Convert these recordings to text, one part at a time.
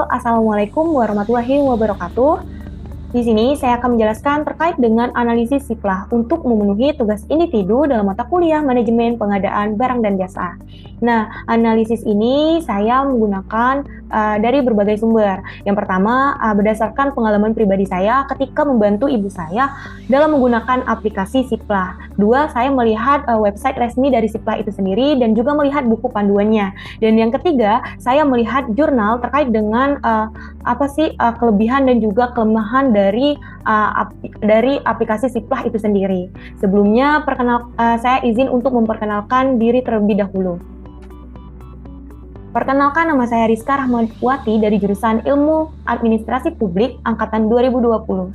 Assalamualaikum warahmatullahi wabarakatuh. Di sini saya akan menjelaskan terkait dengan analisis SIPLAH untuk memenuhi tugas individu dalam mata kuliah manajemen pengadaan barang dan jasa. Nah, analisis ini saya menggunakan dari berbagai sumber. Yang pertama, berdasarkan pengalaman pribadi saya ketika membantu ibu saya dalam menggunakan aplikasi SIPLAH. Dua, saya melihat website resmi dari SIPLAH itu sendiri dan juga melihat buku panduannya. Dan yang ketiga, saya melihat jurnal terkait dengan kelebihan dan juga kelemahan dari aplikasi SIPLAH itu sendiri. Sebelumnya, saya izin untuk memperkenalkan diri terlebih dahulu. Perkenalkan, nama saya Rizka Rahmawati dari jurusan Ilmu Administrasi Publik Angkatan 2020.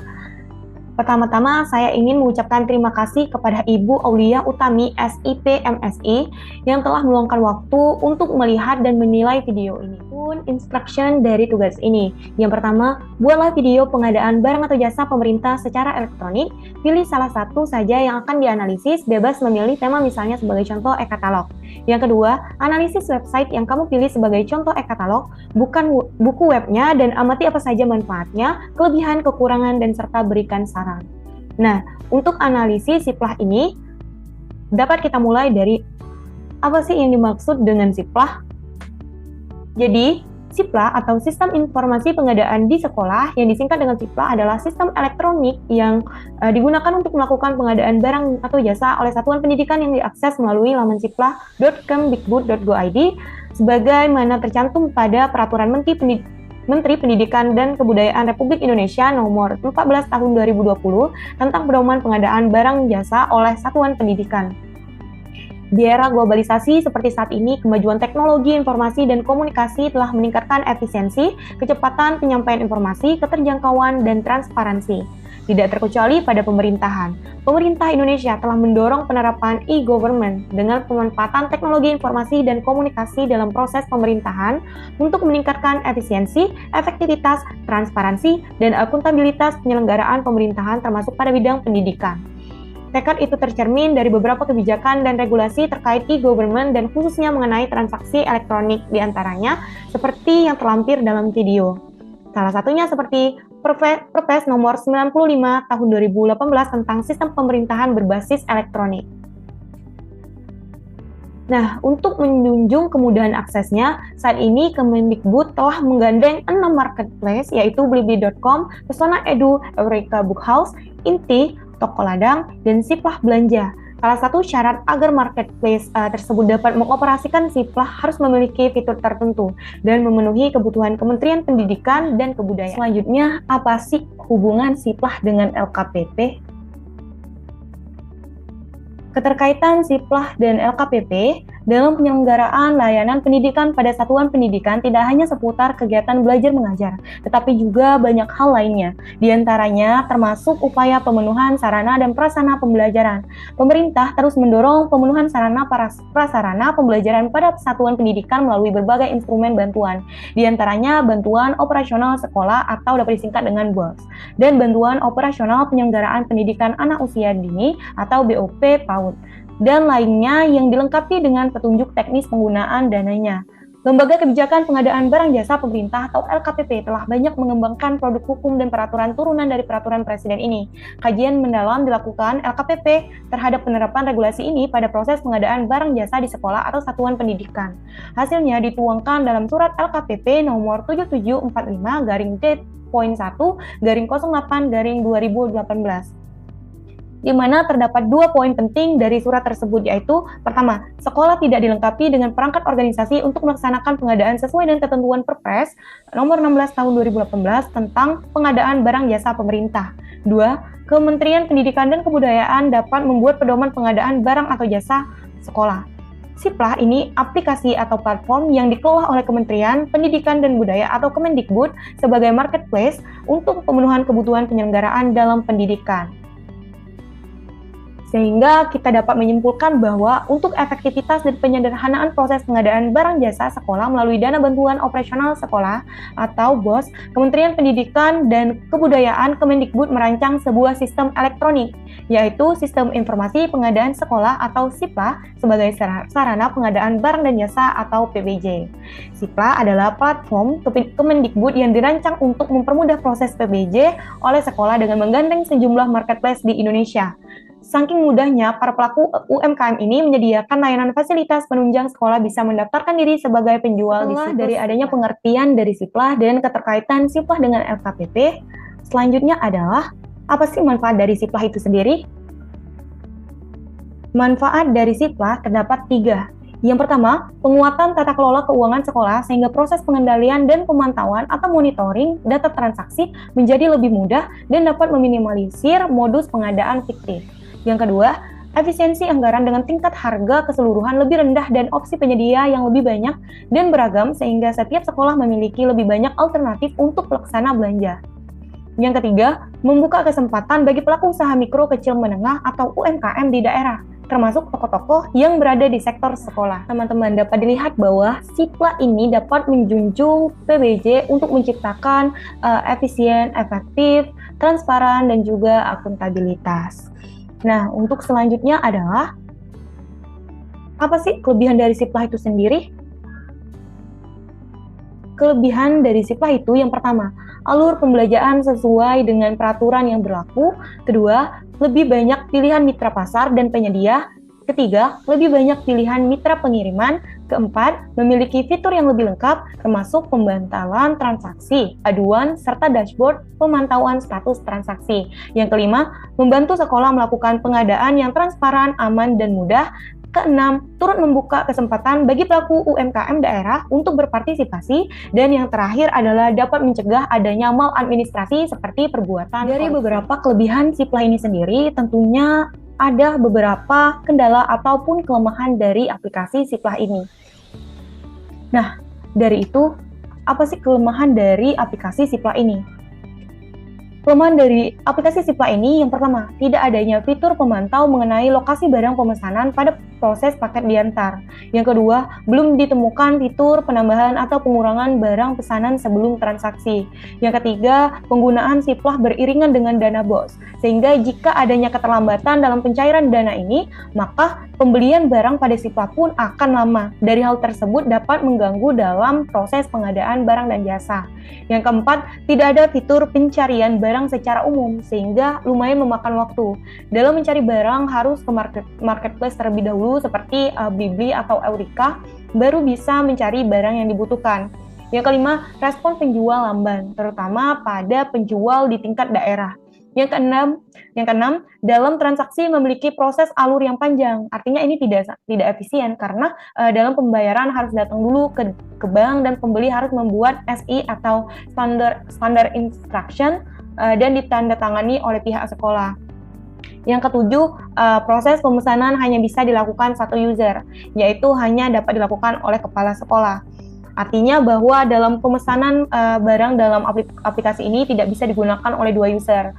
Pertama-tama, saya ingin mengucapkan terima kasih kepada Ibu Aulia Utami, SIP MSI, yang telah meluangkan waktu untuk melihat dan menilai video ini. Pun instruction dari tugas ini. Yang pertama, buatlah video pengadaan barang atau jasa pemerintah secara elektronik. Pilih salah satu saja yang akan dianalisis, bebas memilih tema misalnya sebagai contoh e-katalog. Yang kedua, analisis website yang kamu pilih sebagai contoh e-katalog, bukan buku webnya, dan amati apa saja manfaatnya, kelebihan, kekurangan, dan serta berikan saran. Nah, untuk analisis SIPLAH ini, dapat kita mulai dari apa sih yang dimaksud dengan SIPLAH? Jadi, SIPLAH atau Sistem Informasi Pengadaan di Sekolah yang disingkat dengan SIPLAH adalah sistem elektronik yang digunakan untuk melakukan pengadaan barang atau jasa oleh satuan pendidikan yang diakses melalui laman siplah.kemdikbud.go.id sebagaimana tercantum pada Peraturan Menteri Pendidikan dan Kebudayaan Republik Indonesia Nomor 14 Tahun 2020 tentang pedoman pengadaan barang jasa oleh satuan pendidikan. Di era globalisasi seperti saat ini, kemajuan teknologi informasi dan komunikasi telah meningkatkan efisiensi, kecepatan penyampaian informasi, keterjangkauan, dan transparansi. Tidak terkecuali pada pemerintahan. Pemerintah Indonesia telah mendorong penerapan e-government dengan pemanfaatan teknologi informasi dan komunikasi dalam proses pemerintahan untuk meningkatkan efisiensi, efektivitas, transparansi, dan akuntabilitas penyelenggaraan pemerintahan termasuk pada bidang pendidikan. Tekad itu tercermin dari beberapa kebijakan dan regulasi terkait e-government dan khususnya mengenai transaksi elektronik diantaranya seperti yang terlampir dalam video. Salah satunya seperti Perpres nomor 95 tahun 2018 tentang sistem pemerintahan berbasis elektronik. Nah, untuk menjunjung kemudahan aksesnya, saat ini Kemendikbud telah menggandeng 6 marketplace yaitu Blibli.com, Pesona Edu, Eureka Bookhouse, Inti, Toko Ladang, dan SIPLAH Belanja. Salah satu syarat agar marketplace tersebut dapat mengoperasikan SIPLAH harus memiliki fitur tertentu dan memenuhi kebutuhan Kementerian Pendidikan dan Kebudayaan. Selanjutnya, apa sih hubungan SIPLAH dengan LKPP? Keterkaitan SIPLAH dan LKPP dalam penyelenggaraan layanan pendidikan pada satuan pendidikan tidak hanya seputar kegiatan belajar mengajar, tetapi juga banyak hal lainnya. Di antaranya termasuk upaya pemenuhan sarana dan prasarana pembelajaran. Pemerintah terus mendorong pemenuhan sarana prasarana pembelajaran pada satuan pendidikan melalui berbagai instrumen bantuan. Di antaranya bantuan operasional sekolah atau dapat disingkat dengan BOS, dan bantuan operasional penyelenggaraan pendidikan anak usia dini atau BOP PAUD, dan lainnya yang dilengkapi dengan petunjuk teknis penggunaan dananya. Lembaga Kebijakan Pengadaan Barang Jasa Pemerintah atau LKPP telah banyak mengembangkan produk hukum dan peraturan turunan dari peraturan presiden ini. Kajian mendalam dilakukan LKPP terhadap penerapan regulasi ini pada proses pengadaan barang jasa di sekolah atau satuan pendidikan. Hasilnya dituangkan dalam surat LKPP nomor 7745-D.1/08/2018. Di mana terdapat 2 poin penting dari surat tersebut, yaitu pertama, sekolah tidak dilengkapi dengan perangkat organisasi untuk melaksanakan pengadaan sesuai dengan ketentuan Perpres nomor 16 tahun 2018 tentang pengadaan barang jasa pemerintah. 2. Kementerian Pendidikan dan Kebudayaan dapat membuat pedoman pengadaan barang atau jasa sekolah. SIPLAH ini aplikasi atau platform yang dikelola oleh Kementerian Pendidikan dan Budaya atau Kemendikbud sebagai marketplace untuk pemenuhan kebutuhan penyelenggaraan dalam pendidikan. Sehingga kita dapat menyimpulkan bahwa untuk efektivitas dan penyederhanaan proses pengadaan barang jasa sekolah melalui dana bantuan operasional sekolah atau BOS, Kementerian Pendidikan dan Kebudayaan Kemendikbud merancang sebuah sistem elektronik, yaitu Sistem Informasi Pengadaan Sekolah atau SIPLA sebagai sarana pengadaan barang dan jasa atau PBJ. SIPLA adalah platform Kemendikbud yang dirancang untuk mempermudah proses PBJ oleh sekolah dengan menggandeng sejumlah marketplace di Indonesia. Saking mudahnya, para pelaku UMKM ini menyediakan layanan fasilitas penunjang sekolah bisa mendaftarkan diri sebagai penjual di situs. Dari adanya pengertian dari SIPLA dan keterkaitan SIPLA dengan LKPP, selanjutnya adalah apa sih manfaat dari SIPLA itu sendiri? Manfaat dari SIPLA terdapat 3. Yang pertama, penguatan tata kelola keuangan sekolah sehingga proses pengendalian dan pemantauan atau monitoring data transaksi menjadi lebih mudah dan dapat meminimalisir modus pengadaan fiktif. Yang kedua, efisiensi anggaran dengan tingkat harga keseluruhan lebih rendah dan opsi penyedia yang lebih banyak dan beragam sehingga setiap sekolah memiliki lebih banyak alternatif untuk pelaksana belanja. Yang ketiga, membuka kesempatan bagi pelaku usaha mikro kecil menengah atau UMKM di daerah, termasuk tokoh-tokoh yang berada di sektor sekolah. Teman-teman, dapat dilihat bahwa SIPLA ini dapat menjunjung PBJ untuk menciptakan efisien, efektif, transparan, dan juga akuntabilitas. Nah, untuk selanjutnya adalah apa sih kelebihan dari SIPLA itu sendiri? Kelebihan dari SIPLA itu yang pertama, alur pembelajaran sesuai dengan peraturan yang berlaku. Kedua, lebih banyak pilihan mitra pasar dan penyedia. Ketiga, lebih banyak pilihan mitra pengiriman. Keempat, memiliki fitur yang lebih lengkap, termasuk pembantalan transaksi, aduan, serta dashboard pemantauan status transaksi. Yang kelima, membantu sekolah melakukan pengadaan yang transparan, aman, dan mudah. Keenam, turut membuka kesempatan bagi pelaku UMKM daerah untuk berpartisipasi. Dan yang terakhir adalah dapat mencegah adanya maladministrasi seperti perbuatan. Dari beberapa kelebihan SIPLA ini sendiri, tentunya ada beberapa kendala ataupun kelemahan dari aplikasi SIPLA ini. Nah, dari itu, apa sih kelemahan dari aplikasi SIPLA ini? Kelemahan dari aplikasi SIPLA ini yang pertama, tidak adanya fitur pemantau mengenai lokasi barang pemesanan pada proses paket diantar. Yang kedua, belum ditemukan fitur penambahan atau pengurangan barang pesanan sebelum transaksi. Yang ketiga, penggunaan SIPLA beriringan dengan dana BOS, sehingga jika adanya keterlambatan dalam pencairan dana ini, maka pembelian barang pada SIPLA pun akan lama. Dari hal tersebut dapat mengganggu dalam proses pengadaan barang dan jasa. Yang keempat, tidak ada fitur pencarian barang secara umum, sehingga lumayan memakan waktu. Dalam mencari barang harus ke marketplace terlebih dahulu seperti Blibli atau Eureka, baru bisa mencari barang yang dibutuhkan. Yang kelima, respon penjual lamban, terutama pada penjual di tingkat daerah. Yang keenam, dalam transaksi memiliki proses alur yang panjang. Artinya ini tidak efisien karena dalam pembayaran harus datang dulu ke bank dan pembeli harus membuat SI atau standar instruction dan ditandatangani oleh pihak sekolah. Yang ketujuh, proses pemesanan hanya bisa dilakukan satu user, yaitu hanya dapat dilakukan oleh kepala sekolah. Artinya bahwa dalam pemesanan barang dalam aplikasi ini tidak bisa digunakan oleh dua user,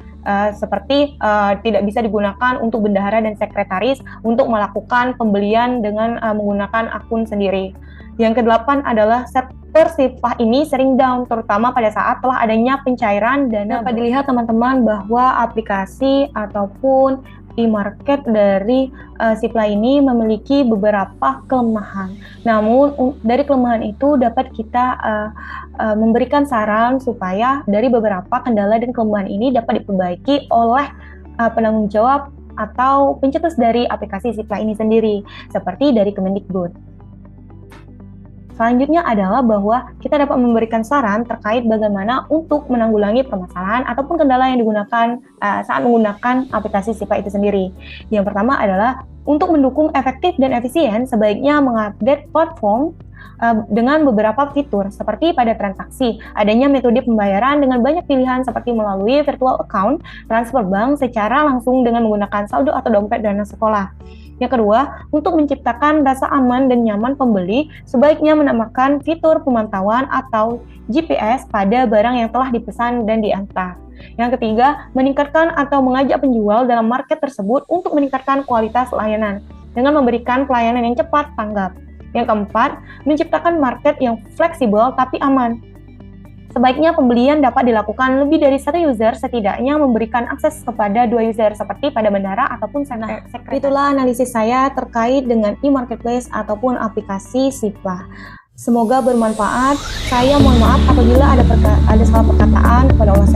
seperti tidak bisa digunakan untuk bendahara dan sekretaris untuk melakukan pembelian dengan menggunakan akun sendiri. Yang kedelapan adalah server SIPLA ini sering down, terutama pada saat telah adanya pencairan dana. Dapat dilihat teman-teman bahwa aplikasi ataupun e-market dari SIPLA ini memiliki beberapa kelemahan. Namun dari kelemahan itu dapat kita memberikan saran supaya dari beberapa kendala dan kelemahan ini dapat diperbaiki oleh penanggung jawab atau pencetus dari aplikasi SIPLA ini sendiri, seperti dari Kemendikbud. Selanjutnya adalah bahwa kita dapat memberikan saran terkait bagaimana untuk menanggulangi permasalahan ataupun kendala yang digunakan saat menggunakan aplikasi SIPLA itu sendiri. Yang pertama adalah untuk mendukung efektif dan efisien, sebaiknya mengupdate platform dengan beberapa fitur seperti pada transaksi, adanya metode pembayaran dengan banyak pilihan seperti melalui virtual account, transfer bank secara langsung dengan menggunakan saldo atau dompet dana sekolah. Yang kedua, untuk menciptakan rasa aman dan nyaman pembeli, sebaiknya menambahkan fitur pemantauan atau GPS pada barang yang telah dipesan dan diantar. Yang ketiga, meningkatkan atau mengajak penjual dalam market tersebut untuk meningkatkan kualitas layanan dengan memberikan pelayanan yang cepat tanggap. Yang keempat, menciptakan market yang fleksibel tapi aman. Sebaiknya pembelian dapat dilakukan lebih dari satu user, setidaknya memberikan akses kepada 2 user seperti pada bandara ataupun sekretariat. Itulah analisis saya terkait dengan e-marketplace ataupun aplikasi Sipla. Semoga bermanfaat. Saya mohon maaf apabila ada salah perkataan. Kepada Allah